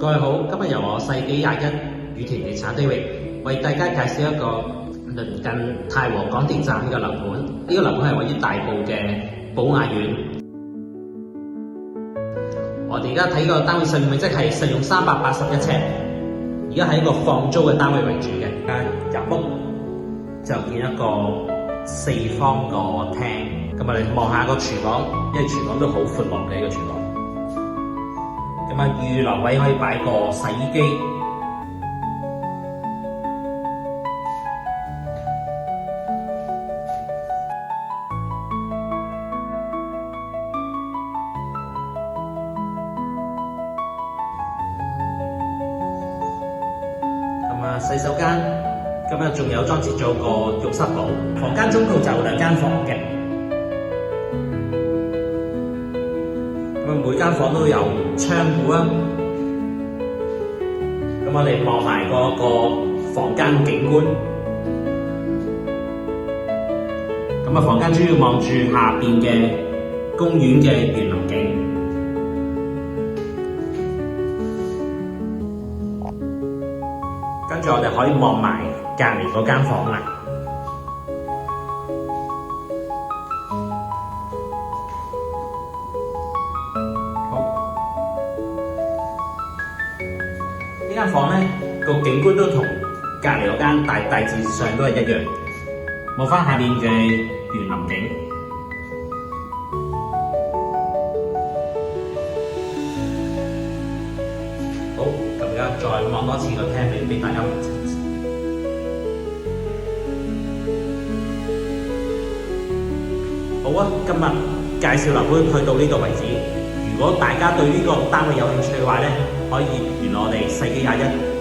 各位好，今日由我世紀21羽田地產 David 為大家介紹一個鄰近太和港鐵站嘅樓盤。呢個樓盤係位於大埔嘅寶雅苑。我哋而家睇個單位實用面積係實用381尺，而家係一個放租嘅單位為主嘅。入屋就見一個四方個廳，咁我哋望下個廚房，因為廚房都好闊落嘅呢個廚房。咁啊，預留位可以擺個洗衣機，咁啊洗手間，咁啊仲有裝置咗個浴室寶。房間總共就2間房嘅。每間房都有窗戶啊，咁我哋望埋嗰個房間景觀，咁啊房間主要望住下邊嘅公園嘅園林景，跟住我哋可以望埋隔離嗰間房啦。呢間房咧個景觀都同隔離嗰間大致上都係一樣。望翻下面嘅園林景，好，咁而家再望多次個廳俾大家望清楚。好啊，今日介紹樓盤去到呢度為止。如果大家對呢個單位有興趣嘅話咧，可以聯絡我哋世紀21